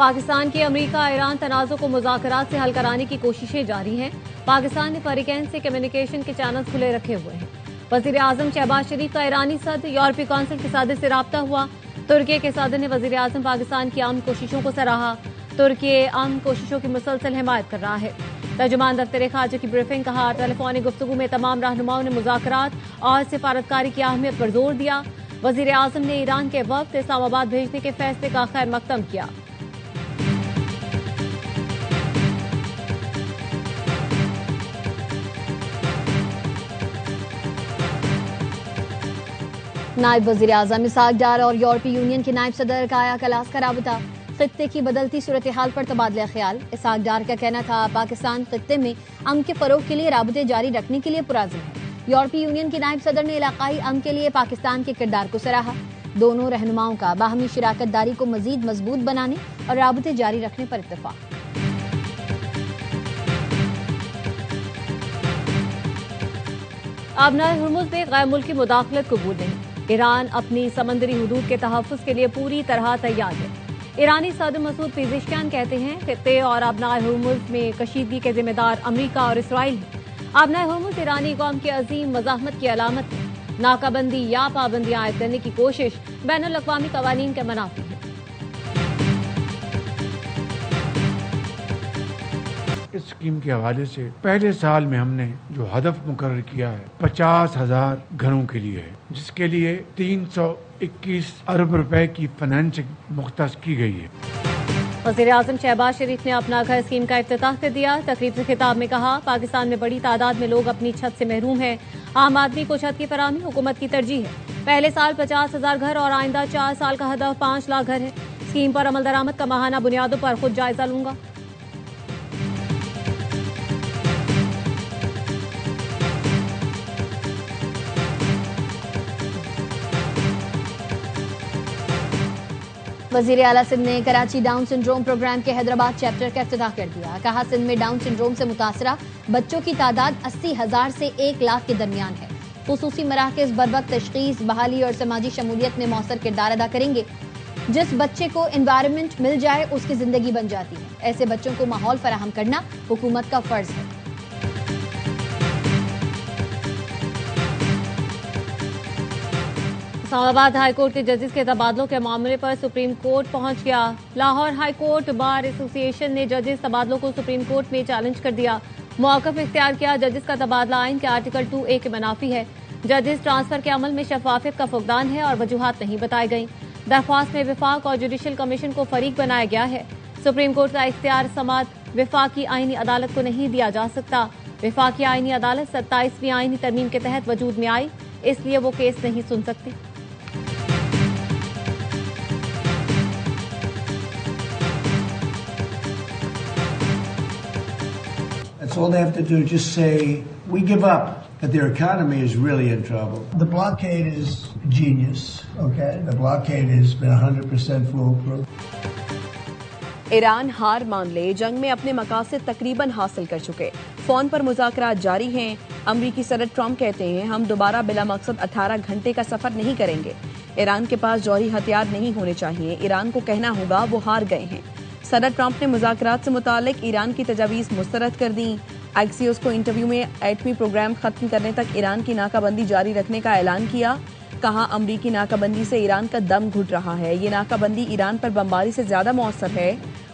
पाकिस्तान की America Iran तनाज़ों को मुज़ाकरात से हल कराने की कोशिशें जारी हैं। पाकिस्तान ने फरीकैन से कम्युनिकेशन के चैनल खुले रखे हुए हैं। वज़ीर आज़म शहबाज शरीफ का ईरानी सदर यूरोपीय काउंसिल के सदर से राब्ता हुआ। तुर्की के सदर ने वज़ीर आज़म पाकिस्तान की अमन कोशिशों को सराहा। तुर्की अमन कोशिशों की मुसलसल हिमायत कर रहा है। तर्जुमान दफ्तर खारजा की ब्रीफिंग कहा, टेलीफोनिक गुफ्तगू में तमाम रहनुमाओं ने मुज़ाकरात और सिफारतकारी की अहमियत पर जोर दिया। वज़ीर आज़म ने ईरान के वक्त इस्लामाबाद भेजने के फैसले का खैर मकदम किया। नायब वज़ीर आज़म इसहाक डार और यूरोपीय यूनियन के नायब सदर काया कलास का राबता। खित्ते की बदलती सूरत हाल पर तबादला ख्याल। इसहाक डार का कहना था, पाकिस्तान खित्ते में अमन के फरोग के लिए राबते जारी रखने के लिए पुराज़िम है। यूरोपीय यूनियन के नायब सदर ने इलाकाई अमन के लिए पाकिस्तान के किरदार को सराहा। दोनों रहनुमाओं का बाहमी शराकत दारी को मजीद मजबूत बनाने और राबते जारी रखने पर इत्तेफाक। आबनाए हुर्मुज़ में गैर मुल्की मुदाखलत कबूल नहीं। ईरान अपनी समंदरी हुदूद के तहफ़्फ़ुज़ के लिए पूरी तरह तैयार है। ईरानी सदर मसूद पेज़ेश्कियान कहते हैं, खित्ते और आबनाए हुर्मुज़ में कशीदगी के जिम्मेदार अमरीका और इसराइल हैं। आबनाए हुर्मुज़ ईरानी कौम की अजीम मज़ाहमत की अलामत है। नाकाबंदी या पाबंदियां आयद करने की कोशिश बैनुल अक़वामी क़वानीन के मनाफी है। इस स्कीम के हवाले से पहले साल में हमने जो हदफ मुकर्रर किया है 50,000 घरों के लिए है, जिसके लिए 321 अरब रुपए की फाइनेंसिंग मुख्तस की गई है। वज़ीर आज़म शहबाज शरीफ ने अपना घर स्कीम का इफ्तिताह कर दिया। तकरीब से खिताब में कहा, पाकिस्तान में बड़ी तादाद में लोग अपनी छत से महरूम हैं। आम आदमी को छत की फराहमी हुकूमत की तरजीह है। पहले साल 50,000 घर और आइंदा 4 साल का हदफ 5 लाख घर है। स्कीम पर अमल दरामद का माहाना बुनियादों पर खुद जायजा लूंगा। वज़ीर आला सिंध ने कराची डाउन सिंड्रोम प्रोग्राम के हैदराबाद चैप्टर का इफ्तिताह कर दिया। कहा, सिंध में डाउन सिंड्रोम से मुतासरा बच्चों की तादाद 80,000 से 1 लाख के दरमियान है। खुसूसी मराकज़ बरवक्त तशख़ीस, बहाली और समाजी शमूलियत में मौसर किरदार अदा करेंगे। जिस बच्चे को एनवायरनमेंट मिल जाए उसकी जिंदगी बन जाती है। ऐसे बच्चों को माहौल फराहम करना हुकूमत का फर्ज है। इस्लामाबाद हाई कोर्ट के जजेस के तबादलों के मामले पर सुप्रीम कोर्ट पहुंच गया। Lahore high court bar association ने जजेस तबादलों को सुप्रीम कोर्ट में चैलेंज कर दिया। मौक़िफ़ इख्तियार किया, जजेस का तबादला आइन के आर्टिकल 2A के मनाफी है। जजेस ट्रांसफर के अमल में शफाफियत का फुकदान है और वजूहात नहीं बताई गई। दरख्वास्त में विफाक और जुडिशल कमीशन को फरीक बनाया गया है। सुप्रीम कोर्ट का इख्तियार समात विफाकी आईनी अदालत को नहीं दिया जा सकता। विफाकी आईनी अदालत 27वीं आईनी तरमीम के तहत वजूद में आई, इसलिए वो केस नहीं सुन सकती। That's all they have to do, just say, we give up, that their economy is really in trouble. The blockade is genius, okay? The blockade has been 100% foolproof. Iran हार मान ले, जंग में अपने मकासद तकरीबन हासिल कर चुके। फोन पर मुज़ाकरात जारी हैं। अमरीकी सदर ट्रंप कहते हैं, हम दोबारा बिला मकसद 18 घंटे का सफर नहीं करेंगे। ईरान के पास जौहरी हथियार नहीं होने चाहिए। ईरान को कहना होगा वो हार गए हैं। सदर ट्रंप ने मुज़ाकरात से मुतालिक ईरान की तजावीज़ मुस्तरद कर दी। एक्सियोस को इंटरव्यू में एटमी प्रोग्राम खत्म करने तक ईरान की नाकाबंदी जारी रखने का ऐलान किया। कहा, अमरीकी नाकाबंदी से ईरान का दम घुट रहा है। ये नाकाबंदी ईरान पर बमबारी से ज्यादा मौसर है।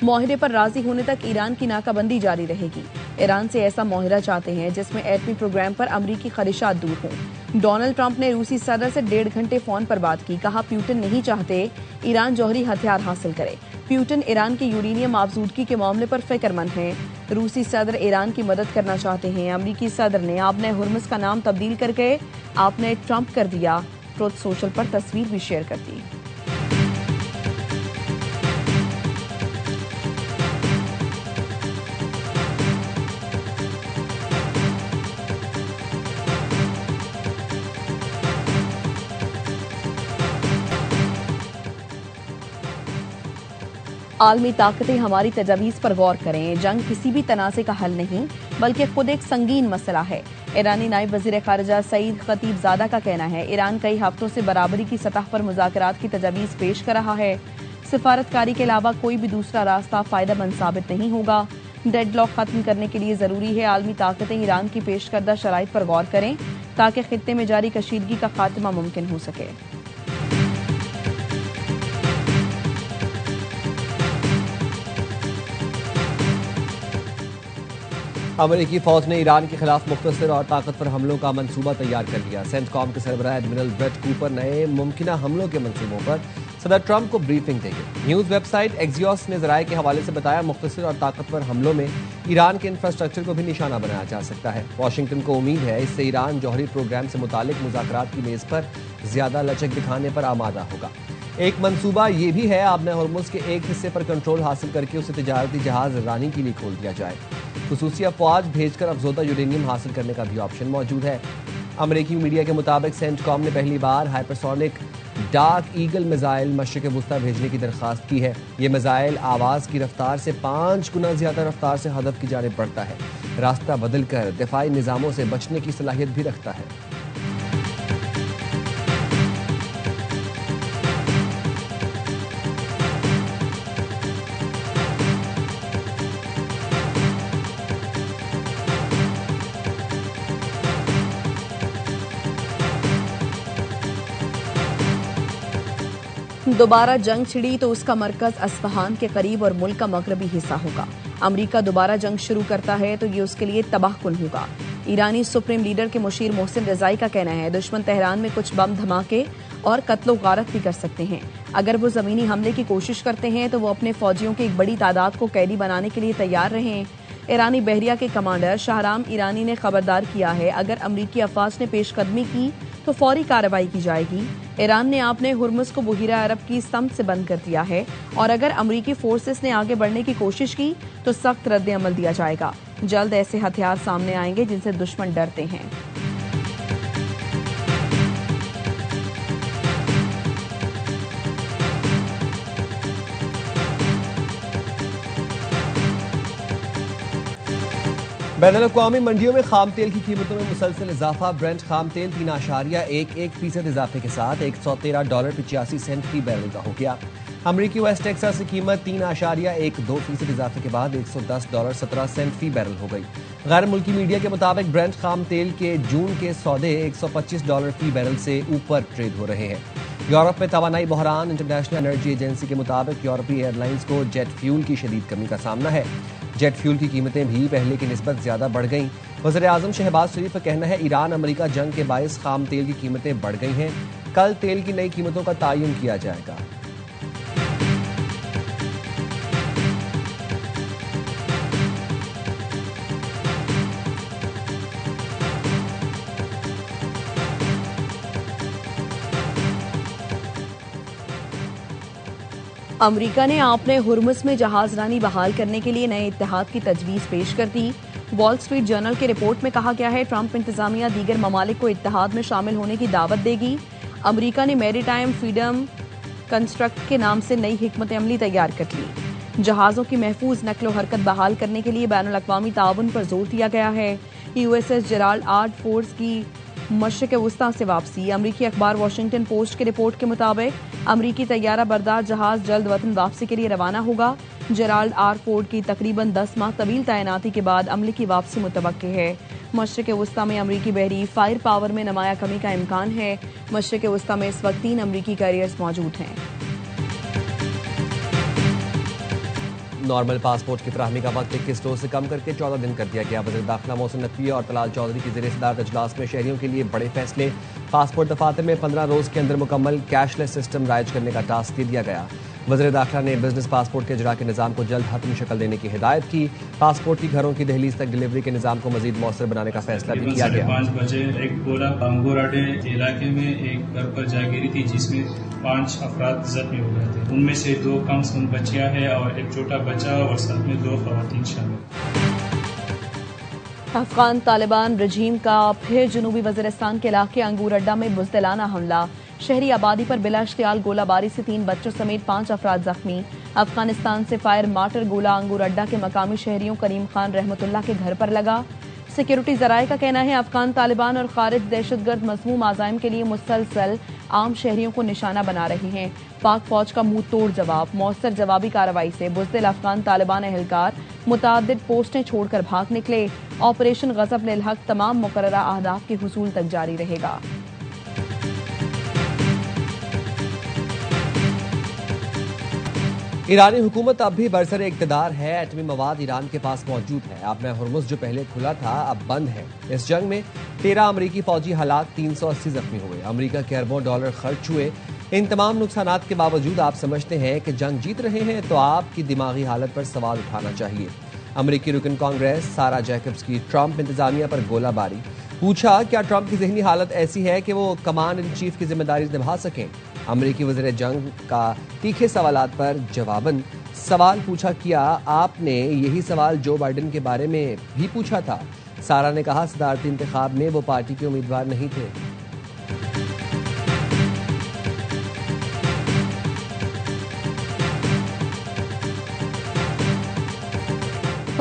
मुआहदे पर राजी होने तक ईरान की नाकाबंदी जारी रहेगी। ईरान से ऐसा मुआहदा चाहते हैं जिसमें एटमी प्रोग्राम पर अमरीकी खदशात दूर हों। डोनाल्ड ट्रंप ने रूसी सदर से 1.5 घंटे फोन पर बात की। कहा, प्यूटन नहीं चाहते ईरान जौहरी हथियार हासिल करे। प्यूटन ईरान की यूरेनियम आफजूदगी के मामले पर फिक्रमंद हैं। रूसी सदर ईरान की मदद करना चाहते हैं। अमरीकी सदर ने आपने हुर्मुज़ का नाम तब्दील करके आपने ट्रंप कर दिया। ट्रुथ सोशल पर तस्वीर भी शेयर कर दी। आलमी ताकतें हमारी तजावीज़ पर गौर करें। जंग किसी भी तनाज़े का हल नहीं बल्कि खुद एक संगीन मसला है। ईरानी नायब वज़ीर ख़ारिजा सईद खतीबज़ादा का कहना है, ईरान कई हफ्तों से बराबरी की सतह पर मुज़ाकरात की तजावीज़ पेश कर रहा है। सिफारतकारी के अलावा कोई भी दूसरा रास्ता फायदेमंद साबित नहीं होगा। डेडलॉक खत्म करने के लिए जरूरी है आलमी ताकतें ईरान की पेश करदा शराइत पर गौर करें ताकि खित्ते में जारी कशीदगी का खात्मा मुमकिन हो सके। अमेरिकी फौज ने ईरान के खिलाफ मुख्तसर और ताकतवर हमलों का मंसूबा तैयार कर लिया। सेंटकॉम के सरबराह एडमिरल ब्रेट कूपर नए मुमकिन हमलों के मंसूबों पर सदर ट्रंप को ब्रीफिंग देंगे। न्यूज वेबसाइट एक्सियोस ने जराये के हवाले से बताया, मुख्तसर और ताकतवर हमलों में ईरान के इंफ्रास्ट्रक्चर को भी निशाना बनाया जा सकता है। वाशिंगटन को उम्मीद है इससे ईरान जौहरी प्रोग्राम से मुतालिक मुज़ाकरात की मेज पर ज्यादा लचक दिखाने पर आमादा होगा। एक मंसूबा ये भी है आपने हॉर्मुज़ के एक हिस्से पर कंट्रोल हासिल करके उसे तिजारती जहाज रानी के लिए खोल दिया जाए। खुसूसी अफवाज भेजकर अफजोदा यूरेनियम हासिल करने का भी ऑप्शन मौजूद है। अमेरिकी मीडिया के मुताबिक सेंटकॉम ने पहली बार हाइपरसोनिक डार्क ईगल मिसाइल मशरिक़ वुस्ता भेजने की दरख्वास्त की है। ये मिसाइल आवाज़ की रफ्तार से 5 गुना ज्यादा रफ्तार से हदफ की जानिब बढ़ता है। रास्ता बदलकर दिफाई निज़ामों से बचने की सलाहियत भी रखता है। दोबारा जंग छिड़ी तो उसका मरकज अस्फहान के करीब और मुल्क का मगरबी हिस्सा होगा। अमेरिका दोबारा जंग शुरू करता है तो ये उसके लिए तबाहकुन होगा। ईरानी सुप्रीम लीडर के मुशीर मोहसिन रजाई का कहना है, दुश्मन तेहरान में कुछ बम धमाके और कत्लो गारत भी कर सकते हैं। अगर वो जमीनी हमले की कोशिश करते हैं तो वो अपने फौजियों की एक बड़ी तादाद को कैदी बनाने के लिए तैयार रहें। ईरानी बहरिया के कमांडर शाहराम ईरानी ने खबरदार किया है, अगर अमरीकी अफवाज ने पेशकदमी की तो फौरी कार्रवाई की जाएगी। ईरान ने आपने हुर्मुज़ को बहीरा अरब की समत से बंद कर दिया है और अगर अमरीकी फोर्सेस ने आगे बढ़ने की कोशिश की तो सख्त रद्द अमल दिया जाएगा। जल्द ऐसे हथियार सामने आएंगे जिनसे दुश्मन डरते हैं। बैनुल-अक़वामी मंडियों में खाम तेल की कीमतों में मुसलसल इजाफा। ब्रेंट खाम तेल 3.11% इजाफे के साथ $113.85 फी बैरल का हो गया। अमरीकी वेस्ट टेक्सास की कीमत 3.12% इजाफे के बाद $110.17 फी बैरल हो गई। गैर मुल्की मीडिया के मुताबिक ब्रेंट खाम तेल के जून के सौदे $125 फी बैरल से ऊपर ट्रेड हो रहे हैं। यूरोप में तवानाई बहरान। इंटरनेशनल एनर्जी एजेंसी के मुताबिक यूरोपीय एयरलाइंस को जेट फ्यूल की शदीद कमी का सामना है। जेट फ्यूल की कीमतें भी पहले की निस्बत ज्यादा बढ़ गईं। वज़ीर-ए-आज़म शहबाज शरीफ का कहना है, ईरान अमेरिका जंग के बायस खाम तेल की कीमतें बढ़ गई हैं। कल तेल की नई कीमतों का तयन किया जाएगा। अमरीका ने आपने हुर्मुज़ में जहाजरानी बहाल करने के लिए नए इत्तेहाद की तजवीज़ पेश कर दी। वॉल स्ट्रीट जर्नल के रिपोर्ट में कहा गया है, ट्रंप इंतजामिया दीगर ममालिक को इत्तेहाद में शामिल होने की दावत देगी। अमरीका ने मैरीटाइम फ्रीडम कंस्ट्रक्ट के नाम से नई हिकमत अमली तैयार कर ली। जहाज़ों की महफूज नकलो हरकत बहाल करने के लिए बैनुल-अक़वामी ताउन पर जोर दिया गया है। USS जेराल्ड आर फोर्ड की मशरिक़ वुस्ता से वापसी। अमरीकी अखबार वाशिंगटन पोस्ट के रिपोर्ट के मुताबिक अमरीकी तैयारा बरदार जहाज जल्द वतन वापसी के लिए रवाना होगा। जेराल्ड आर फोर्ड की तकरीबन 10 माह तवील तैनाती के बाद अमले की वापसी मुतवक्के है। मशरिक़ वुस्ता में अमरीकी बहरी फायर पावर में नमाया कमी का इम्कान है। मशरिक़ वुस्ता में इस वक्त 3 अमरीकी कैरियर्स मौजूद हैं। नॉर्मल पासपोर्ट की फराहमी का वक्त 21 रोज से कम करके 14 दिन कर दिया गया। वज़ीर दाखिला मोहसिन नकवी और तलाल चौधरी की ज़ेर सदारत इजलास में शहरियों के लिए बड़े फैसले। पासपोर्ट दफातर में 15 रोज के अंदर मुकम्मल कैशलेस सिस्टम राइज करने का टास्क दे दिया गया। वज़ीर दाखिला ने बिजनेस पासपोर्ट के इजरा के निज़ाम को जल्द हतमी शक्ल देने की हिदायत की। पासपोर्ट की घरों की दहलीज तक डिलीवरी के निज़ाम को मजीद मौसर बनाने का फैसला भी किया गया। 5 बजे एक गोला अंगोराडे इलाके में एक घर पर जा गिरी थी, जिसमें 5 अफराद जख्मी हो गए थे। उनमें से 2 कम से कम बच्चियां हैं और एक छोटा बच्चा और साथ में 2 खवातीन शामिल। अफगान तालिबान रजीम का फिर जनूबी वज़ीरिस्तान के इलाके अंगूर अड्डा में बुज़दिलाना हमला। शहरी आबादी पर बिला इश्तियाल गोलाबारी से 3 बच्चों समेत 5 अफराद जख्मी। अफगानिस्तान से फायर मार्टर गोला अंगूर अड्डा के मकामी शहरियों करीम खान रहमतुल्लाह के घर पर लगा। सिक्योरिटी जराये का कहना है अफगान तालिबान और खारिज दहशतगर्द मज़मूम आज़ाइम के लिए मुसलसल आम शहरियों को निशाना बना रहे हैं। पाक फौज का मुंह तोड़ जवाब, मौसर जवाबी कार्रवाई से बुज़दिल अफगान तालिबान एहलकार मुतादिद पोस्टें छोड़कर भाग निकले। ऑपरेशन गज़ब लिल हक तमाम मुकर्ररा अहदाफ के हुसूल तक जारी रहेगा। ईरानी हुकूमत अब भी बरसर इक़्तिदार है। एटमी मवाद ईरान के पास मौजूद है। अब में हुर्मुज़ जो पहले खुला था अब बंद है। इस जंग में 13 अमरीकी फौजी हलाक, 380 जख्मी हुए। अमरीका के अरबों डॉलर खर्च हुए। इन तमाम नुकसानात के बावजूद आप समझते हैं कि जंग जीत रहे हैं तो आपकी दिमागी हालत पर सवाल उठाना चाहिए। अमरीकी रुकन कांग्रेस सारा जैकब्स की ट्रंप इंतजामिया पर गोलाबारी। पूछा क्या ट्रंप की जहनी हालत ऐसी है कि वो कमांड इन चीफ की जिम्मेदारी निभा सकें। अमरीकी वज़ीर जंग का तीखे सवालात पर जवाबन सवाल पूछा किया आपने यही सवाल जो बाइडेन के बारे में भी पूछा था। सारा ने कहा सदारती इंतखाब में वो पार्टी के उम्मीदवार नहीं थे।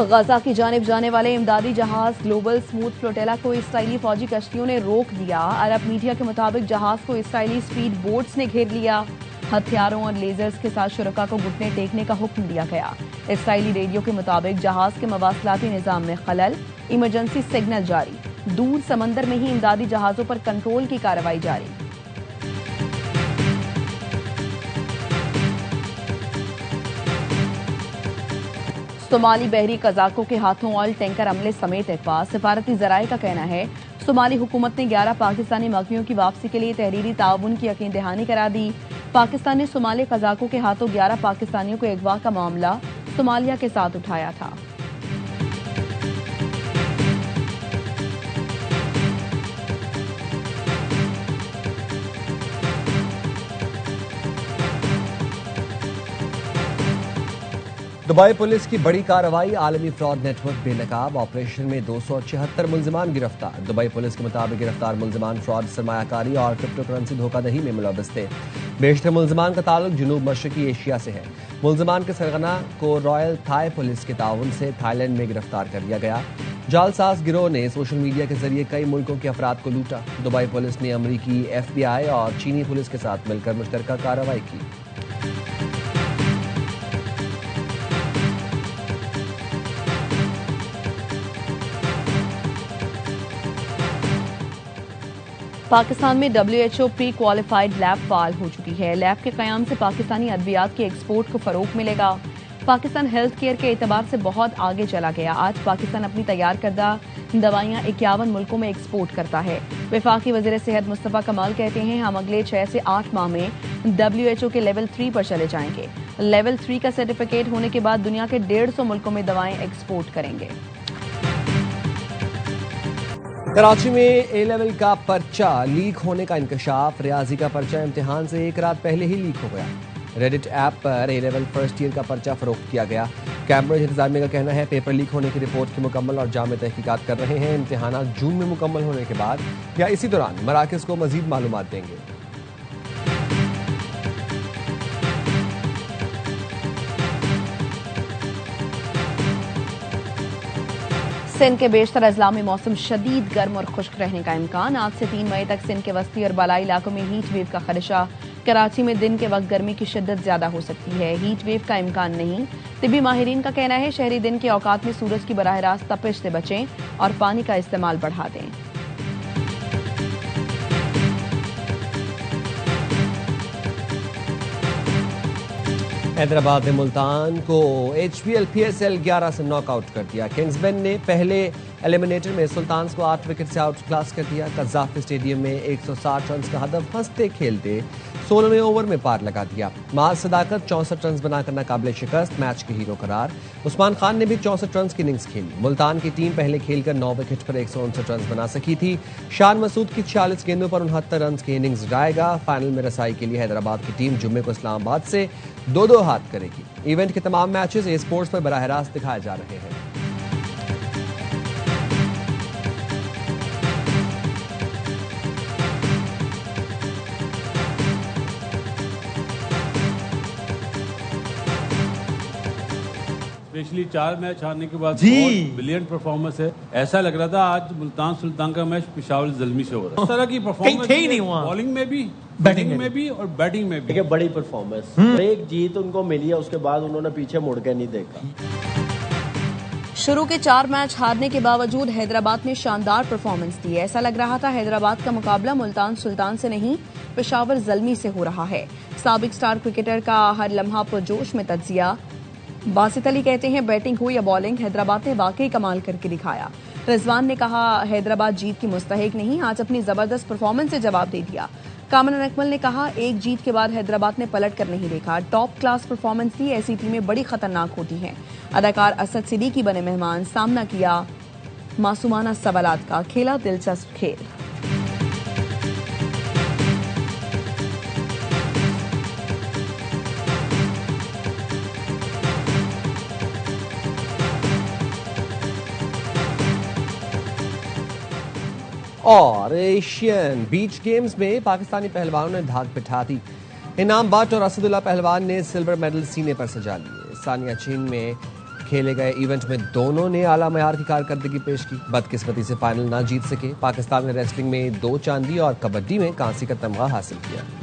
गजा की जानिब जाने वाले इमदादी जहाज ग्लोबल स्मूथ फ्लोटेला को इसराइली फौजी कश्तियों ने रोक दिया। अरब मीडिया के मुताबिक जहाज को इसराइली स्पीड बोट्स ने घेर लिया। हथियारों और लेजर्स के साथ शुरका को घुटने टेकने का हुक्म दिया गया। इसराइली रेडियो के मुताबिक जहाज के मवासलाती निजाम में खलल, इमरजेंसी सिग्नल जारी। दूर समंदर में ही इमदादी जहाजों पर कंट्रोल की कार्रवाई जारी। सोमाली बहरी कजाकों के हाथों ऑयल टैंकर अमले समेत इतवा। सिफारती जराये का कहना है सोमाली हुकूमत ने 11 पाकिस्तानी मगवियों की वापसी के लिए तहरीरी ताउन की यकीन दहानी करा दी। पाकिस्तान ने सोमाली कजाकों के हाथों 11 पाकिस्तानियों को अगवा का मामला सोमालिया के साथ उठाया था। दुबई पुलिस की बड़ी कार्रवाई, आलमी फ्रॉड नेटवर्क बेनकाब। ऑपरेशन में 276 मुलजिमान गिरफ्तार। दुबई पुलिस के मुताबिक गिरफ्तार मुलजिमान फ्रॉड, सरमायाकारी और क्रिप्टो करेंसी धोखाधड़ी में मुलव्वस थे। बेशतर मुलजिमान का ताल्लुक जुनूब मशरकी एशिया से है। मुलजिमान के सरगना को रॉयल थाई पुलिस के ताउन से थाईलैंड में गिरफ्तार कर लिया गया। जालसाज गिरोह ने सोशल मीडिया के जरिए कई मुल्कों के अफराद को लूटा। दुबई पुलिस ने अमरीकी FBI और चीनी पुलिस के साथ मिलकर मुश्तरका कार्रवाई की। पाकिस्तान में WHO प्री क्वालिफाइड लैब फाल हो चुकी है। लैब के कयाम से पाकिस्तानी अद्वियात के एक्सपोर्ट को फरोग मिलेगा। पाकिस्तान हेल्थ केयर के एतबार से बहुत आगे चला गया। आज पाकिस्तान अपनी तैयार करदा दवाइयां 51 मुल्कों में एक्सपोर्ट करता है। वफाकी वज़ीर सेहत मुस्तफ़ा कमाल कहते हैं हम अगले 6 से 8 माह में WHO के लेवल 3 पर चले जाएंगे। लेवल 3 का सर्टिफिकेट होने के बाद दुनिया के 150 मुल्कों में दवाएं एक्सपोर्ट करेंगे। कराची में ए लेवल का पर्चा लीक होने का इंकशाफ। रियाजी का पर्चा इम्तिहान से एक रात पहले ही लीक हो गया। रेडिट ऐप पर ए लेवल फर्स्ट ईयर का पर्चा फरोख्त किया गया। कैम्ब्रिज इंतजामिया का कहना है पेपर लीक होने की रिपोर्ट की मुकम्मल और जामे तहकीकात कर रहे हैं। इम्तिहान जून में मुकम्मल होने के बाद या इसी दौरान मराकज़ को मजीद मालूमात देंगे। सिंध के बेशतर अजला में मौसम शदीद गर्म और खुश्क रहने का इम्कान। आज से 3 मई तक सिंध के वस्ती और बालाई इलाकों में हीट वेव का खदशा। कराची में दिन के वक्त गर्मी की शिद्दत ज्यादा हो सकती है, हीट वेव का इम्कान नहीं। तिबी माहिरीन का कहना है शहरी दिन के औकात में सूरज की बराह रास्त तपिश से बचें और पानी का इस्तेमाल बढ़ा दें। हैदराबाद ने मुल्तान को HPL PSL 11 से नॉकआउट कर दिया। किंग्समैन ने पहले एलिमिनेटर में सुल्तान को 8 विकेट से आउट क्लास कर दिया। कज़ाफ़ी स्टेडियम में 160 रन का हदफ हंसते खेलते 16वें ओवर में पार लगा दिया। माज सदाकत 64 रन बनाकर नाकाबिले शिकस्त, मैच के हीरो करार। उस्मान खान ने भी 64 रन की इनिंग्स खेली। मुल्तान की टीम पहले खेलकर 9 विकेट पर 159 रन बना सकी थी। शान मसूद की 46 गेंदों पर 69 रन की इनिंग्स जाएगा। फाइनल में रसाई के लिए हैदराबाद की टीम जुम्मे को इस्लामाबाद से 2-2 हाथ करेगी। इवेंट के तमाम मैचेस ए स्पोर्ट्स पर बराह रास्त दिखाए जा रहे हैं। स्पेशली 4 मैच हारने के बाद जी। बहुत ब्रिलियंट परफॉर्मेंस है। ऐसा लग रहा था आज मुल्तान सुल्तान का मैच पेशावर ज़ल्मी से हो रहा है। इस तरह की परफॉर्मेंस थे ही नहीं वहाँ। बॉलिंग में भी, बैटिंग में भी और बैटिंग में भी। देखिए बड़ी परफॉर्मेंस, एक जीत उनको मिली है, उसके बाद उन्होंने पीछे मुड़ के नहीं देखा। शुरू के 4 मैच हारने के बावजूद हैदराबाद ने शानदार परफॉर्मेंस दी। ऐसा लग रहा था हैदराबाद का मुकाबला मुल्तान सुल्तान से नहीं पेशावर ज़ल्मी से हो रहा है। साबिक स्टार क्रिकेटर का हर लम्हा पुरजोश में तज्जिया। बासित अली कहते हैं बैटिंग हो या बॉलिंग, हैदराबाद ने वाकई कमाल करके दिखाया। रिजवान ने कहा हैदराबाद जीत की मुस्तहिक नहीं, आज अपनी जबरदस्त परफॉर्मेंस से जवाब दे दिया। कामरान अकमल ने कहा एक जीत के बाद हैदराबाद ने पलट कर नहीं देखा, टॉप क्लास परफॉर्मेंस दी, ऐसी टीमें बड़ी खतरनाक होती हैं। अदाकार असद सिद्दीकी बने मेहमान, सामना किया मासूमाना सवालात का, खेला दिलचस्प खेल। और एशियन बीच गेम्स में पाकिस्तानी पहलवानों ने धाक बिठा दी। इनाम बट और असदुल्ला पहलवान ने सिल्वर मेडल सीने पर सजा लिए। सानिया चीन में खेले गए इवेंट में दोनों ने आला मयार की कारकर्दगी पेश की। बदकिस्मती से फाइनल ना जीत सके। पाकिस्तान ने रेसलिंग में 2 चांदी और कबड्डी में कांसी का तमगा हासिल किया।